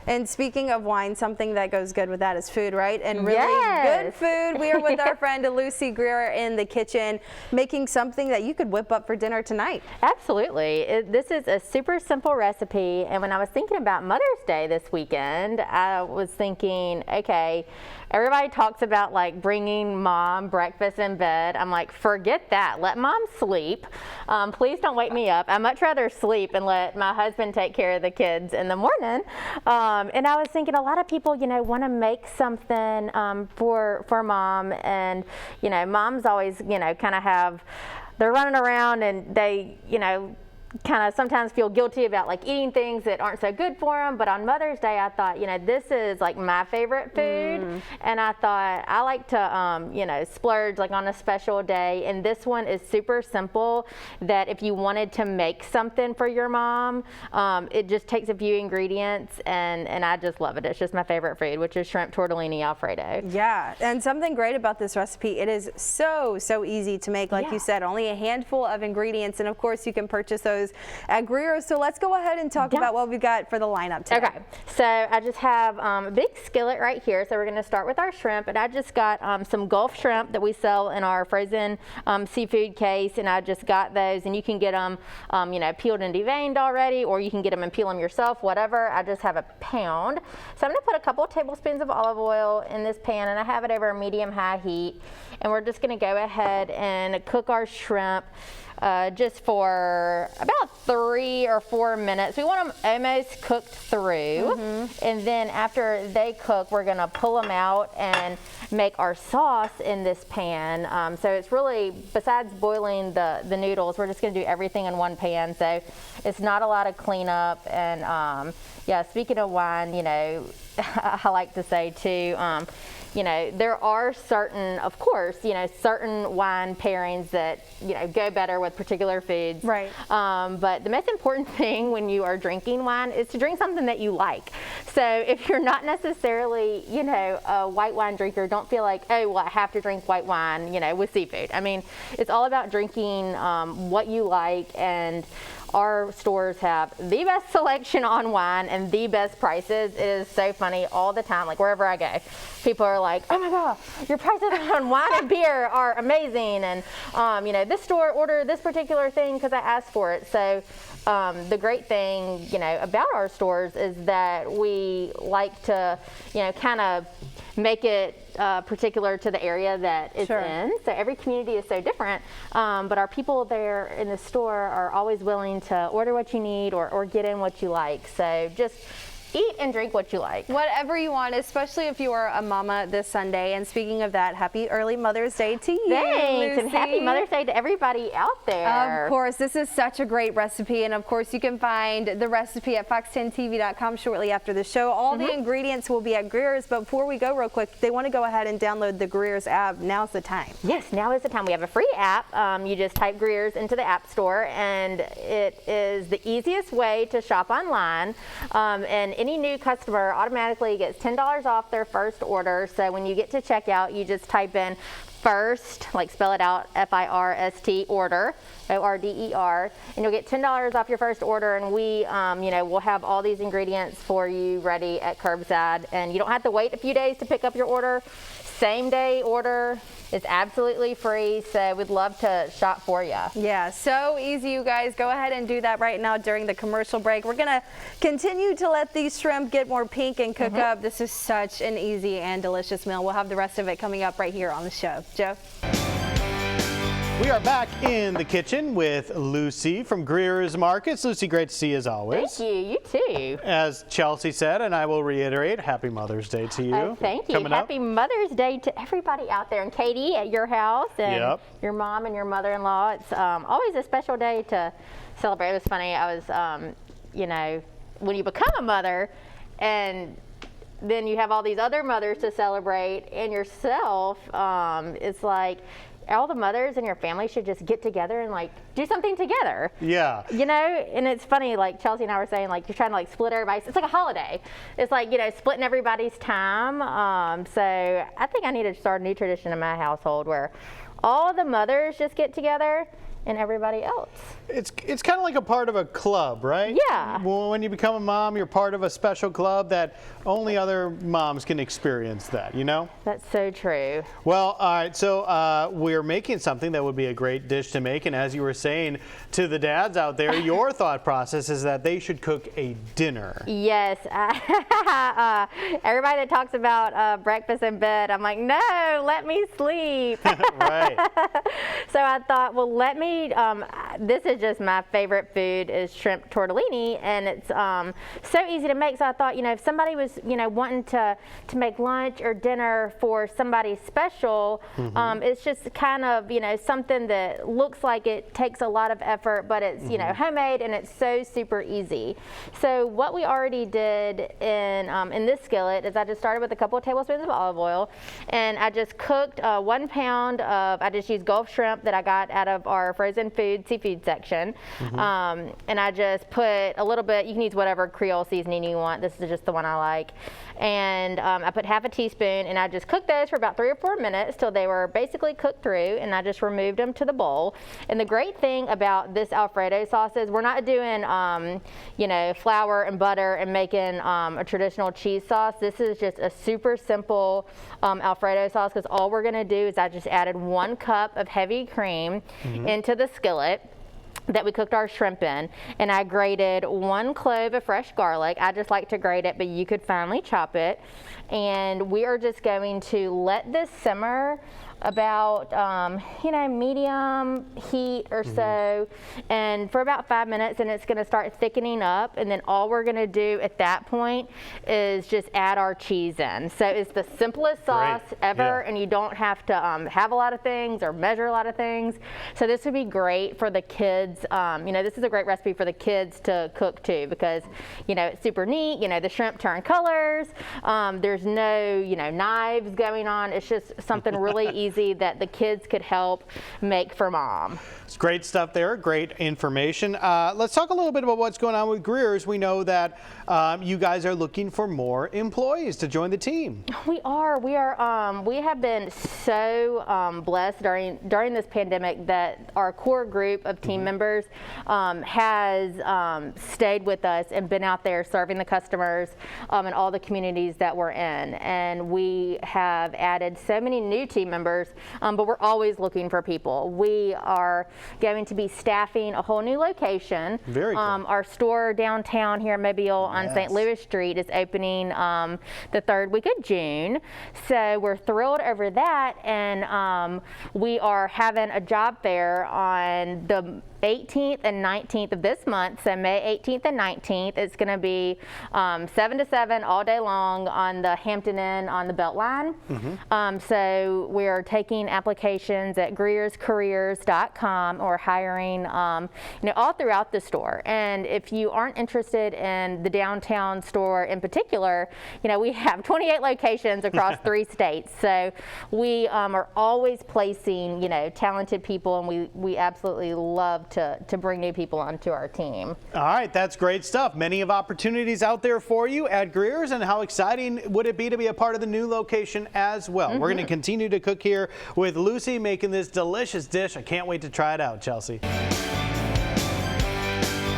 And speaking of wine, something that goes good with that is food, right? And really Yes. good food. We are with our friend Lucy Greer in the kitchen, making something that you could whip up for dinner tonight. Absolutely. This is a super simple recipe, and when I was thinking about Mother's Day this weekend, I was thinking, okay, everybody talks about like bringing mom breakfast in bed. I'm like, forget that. Let mom sleep. Please don't wake me up. I'd much rather sleep and let my husband take care of the kids in the morning. And I was thinking a lot of people, want to make something for mom, and moms always, kind of they're running around and they, kind of sometimes feel guilty about like eating things that aren't so good for them. But on Mother's Day, I thought, this is like my favorite food. And I thought I like to, splurge like on a special day. And this one is super simple, that if you wanted to make something for your mom, it just takes a few ingredients, and I just love it. It's just my favorite food, which is shrimp tortellini Alfredo. Yeah, and something great about this recipe, it is so easy to make. Like you said, only a handful of ingredients, and of course you can purchase those at Greer. So let's go ahead and talk about what we've got for the lineup today. Okay, so I just have a big skillet right here. So we're going to start with our shrimp, and I just got some Gulf shrimp that we sell in our frozen seafood case, and I just got those, and you can get them peeled and deveined already, or you can get them and peel them yourself, whatever. I just have a pound. So I'm going to put a couple tablespoons of olive oil in this pan, and I have it over a medium-high heat, and we're just going to go ahead and cook our shrimp just for about 3 or 4 minutes. We want them almost cooked through, and then after they cook, we're gonna pull them out and make our sauce in this pan. So it's really, besides boiling the noodles, we're just gonna do everything in one pan, so it's not a lot of cleanup. And yeah, speaking of wine, I like to say too, there are certain, of course, certain wine pairings that, go better with particular foods. Right. But the most important thing when you are drinking wine is to drink something that you like. So if you're not necessarily, a white wine drinker, don't feel like, oh, well, I have to drink white wine, with seafood. I mean, it's all about drinking what you like, and our stores have the best selection on wine and the best prices. It is so funny all the time, like wherever I go. People are like, oh my God, your prices on wine and beer are amazing. And, this store ordered this particular thing because I asked for it. So the great thing, about our stores is that we like to, kind of make it particular to the area that it's in. So every community is so different, but our people there in the store are always willing to order what you need or get in what you like. So just eat and drink what you like. Whatever you want, especially if you are a mama this Sunday. And speaking of that, happy early Mother's Day to you, Thanks, Lucy. and happy Mother's Day to everybody out there. Of course, this is such a great recipe, and of course you can find the recipe at fox10tv.com shortly after the show. All the ingredients will be at Greer's, but before we go real quick, they want to go ahead and download the Greer's app. Now's the time. Yes, now is the time. We have a free app. You just type Greer's into the App Store, and it is the easiest way to shop online, and any new customer automatically gets $10 off their first order. So when you get to checkout, you just type in first, like spell it out, F-I-R-S-T, order, O-R-D-E-R, and you'll get $10 off your first order. And we, we'll have all these ingredients for you ready at curbside, and you don't have to wait a few days to pick up your order. Same day order. It's absolutely free, so we'd love to shop for you. Yeah, so easy, you guys. Go ahead and do that right now during the commercial break. We're going to continue to let these shrimp get more pink and cook up. This is such an easy and delicious meal. We'll have the rest of it coming up right here on the show. Joe? We are back in the kitchen with Lucy from Greer's Markets. Lucy, great to see you as always. Thank you. You too. As Chelsea said, and I will reiterate, happy Mother's Day to you. Thank you. Happy Mother's Day to everybody out there. And Katie at your house, and your mom and your mother-in-law. It's always a special day to celebrate. It was funny. I was, when you become a mother, and then you have all these other mothers to celebrate, and yourself, it's like, all the mothers in your family should just get together and like do something together. Yeah. And it's funny, like Chelsea and I were saying, like you're trying to like split everybody's, it's like a holiday. It's like, splitting everybody's time. So I think I need to start a new tradition in my household where all the mothers just get together and everybody else. It's kind of like a part of a club, right? Yeah. Well, when you become a mom, you're part of a special club that only other moms can experience that, you know? That's so true. Well, all right, so we're making something that would be a great dish to make, and as you were saying to the dads out there, your thought process is that they should cook a dinner. Yes. Everybody that talks about breakfast in bed, I'm like, no, let me sleep. Right. So I thought, well, let me, this is just my favorite food is shrimp tortellini, and it's so easy to make. So I thought, if somebody was, wanting to make lunch or dinner for somebody special, it's just kind of, something that looks like it takes a lot of effort, but it's, homemade, and it's so super easy. So what we already did in this skillet is I just started with a couple of tablespoons of olive oil, and I just cooked 1 pound of, I just used Gulf shrimp that I got out of our frozen seafood section. And I just put a little bit, you can use whatever Creole seasoning you want. This is just the one I like. And I put half a teaspoon, and I just cooked those for about 3 or 4 minutes till they were basically cooked through, and I just removed them to the bowl. And the great thing about this Alfredo sauce is we're not doing, flour and butter and making a traditional cheese sauce. This is just a super simple Alfredo sauce, because all we're gonna do is I just added 1 cup of heavy cream into the skillet that we cooked our shrimp in, and I grated 1 clove of fresh garlic. I just like to grate it, but you could finely chop it. And we are just going to let this simmer about medium heat or so, and for about 5 minutes, and it's going to start thickening up. And then all we're going to do at that point is just add our cheese in. So it's the simplest sauce ever, and you don't have to have a lot of things or measure a lot of things. So this would be great for the kids. This is a great recipe for the kids to cook too, because it's super neat. The shrimp turn colors. There's no knives going on. It's just something really easy that the kids could help make for mom. It's great stuff there, great information. Let's talk a little bit about what's going on with Greer's. We know that you guys are looking for more employees to join the team. We are. We have been so blessed during this pandemic that our core group of team members has stayed with us and been out there serving the customers in all the communities that we're in. And we have added so many new team members, but we're always looking for people. We are going to be staffing a whole new location. Very cool. Our store downtown here in Mobile on St. Louis Street is opening the 3rd week of June. So we're thrilled over that, and we are having a job fair on the 18th and 19th of this month, so May 18th and 19th. It's going to be 7 to 7 all day long on the Hampton Inn on the Beltline. So we're taking applications at greerscareers.com or hiring all throughout the store. And if you aren't interested in the downtown store in particular, we have 28 locations across 3 states. So we are always placing talented people, and we absolutely love to bring new people onto our team. All right, that's great stuff. Many of opportunities out there for you at Greer's, and how exciting would it be to be a part of the new location as well. We're going to continue to cook here with Lucy making this delicious dish. I can't wait to try it out, Chelsea.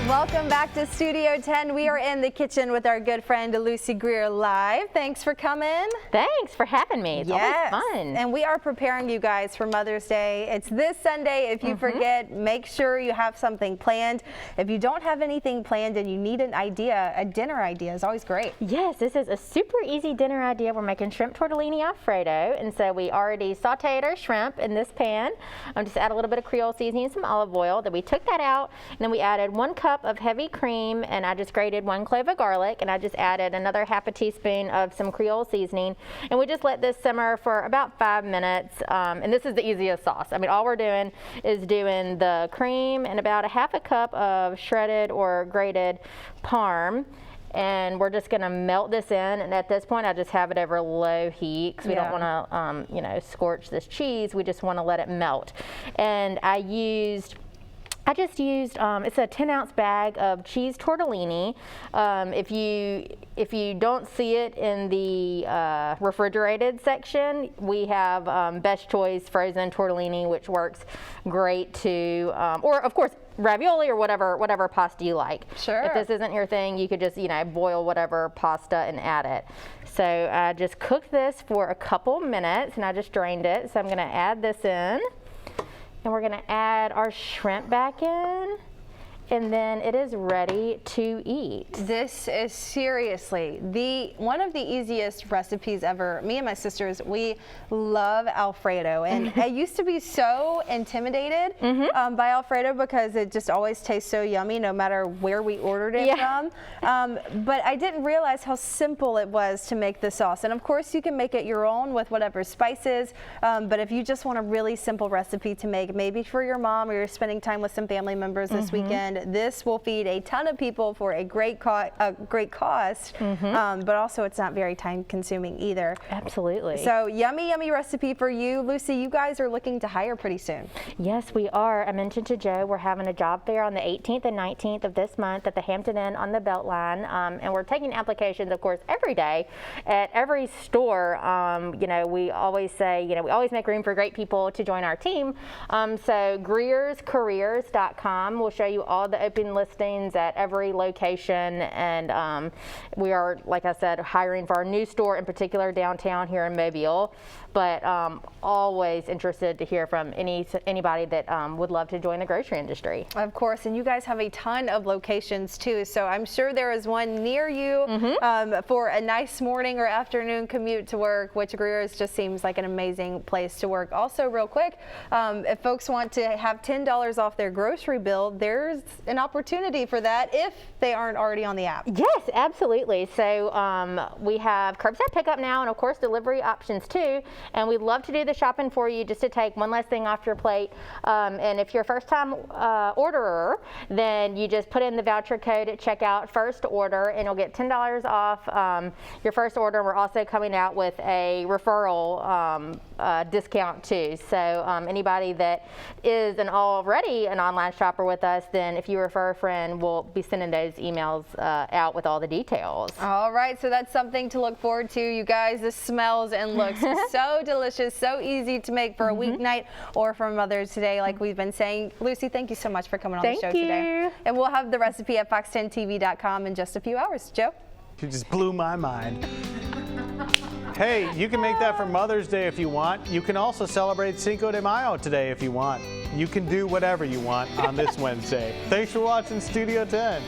Welcome back to Studio 10. We are in the kitchen with our good friend Lucy Greer live. Thanks for coming. Thanks for having me. It's always fun. And we are preparing you guys for Mother's Day. It's this Sunday. If you forget, make sure you have something planned. If you don't have anything planned and you need an idea, a dinner idea is always great. Yes, this is a super easy dinner idea. We're making shrimp tortellini Alfredo, and so we already sauteed our shrimp in this pan. Just add a little bit of Creole seasoning and some olive oil. Then we took that out, and then we added 1 cup of heavy cream, and I just grated 1 clove of garlic, and I just added another half a teaspoon of some Creole seasoning, and we just let this simmer for about 5 minutes. And this is the easiest sauce. I mean, all we're doing is doing the cream and about a half a cup of shredded or grated parm. And we're just gonna melt this in, and at this point I just have it over low heat because we don't wanna scorch this cheese. We just wanna let it melt. And I used I just used, it's a 10-ounce bag of cheese tortellini. If you don't see it in the refrigerated section, we have Best Choice frozen tortellini, which works great too. Or of course, ravioli or whatever pasta you like. Sure. If this isn't your thing, you could just, boil whatever pasta and add it. So I just cooked this for a couple minutes and I just drained it. So I'm gonna add this in. And we're gonna add our shrimp back in, and then it is ready to eat. This is seriously one of the easiest recipes ever. Me and my sisters, we love Alfredo, and I used to be so intimidated by Alfredo because it just always tastes so yummy no matter where we ordered it from. But I didn't realize how simple it was to make the sauce. And of course you can make it your own with whatever spices, but if you just want a really simple recipe to make, maybe for your mom or you're spending time with some family members this weekend, this will feed a ton of people for a great cost, but also it's not very time consuming either. Absolutely. So yummy, yummy recipe for you. Lucy, you guys are looking to hire pretty soon. Yes, we are. I mentioned to Joe we're having a job fair on the 18th and 19th of this month at the Hampton Inn on the Beltline, and we're taking applications, of course, every day at every store. We always say, we always make room for great people to join our team. So greerscareers.com will show you all the open listings at every location, and we are, like I said, hiring for our new store in particular downtown here in Mobile, but always interested to hear from anybody that would love to join the grocery industry. Of course, and you guys have a ton of locations too, so I'm sure there is one near you for a nice morning or afternoon commute to work, which Greer's just seems like an amazing place to work. Also, real quick, if folks want to have $10 off their grocery bill, there's an opportunity for that if they aren't already on the app. Yes, absolutely. So we have curbside pickup now, and of course delivery options too, and we'd love to do the shopping for you just to take one less thing off your plate. And if you're a first-time orderer, then you just put in the voucher code at checkout, first order, and you'll get $10 off your first order. We're also coming out with a referral discount too. So anybody that is already an online shopper with us, then if you refer a friend, we'll be sending those emails out with all the details. All right, so that's something to look forward to. You guys, this smells and looks so delicious, so easy to make for a weeknight or for Mother's Day, like we've been saying. Lucy, thank you so much for coming on the show today. And we'll have the recipe at fox10tv.com in just a few hours. Joe? You just blew my mind. Hey, you can make that for Mother's Day if you want. You can also celebrate Cinco de Mayo today if you want. You can do whatever you want on this Wednesday. Thanks for watching Studio 10.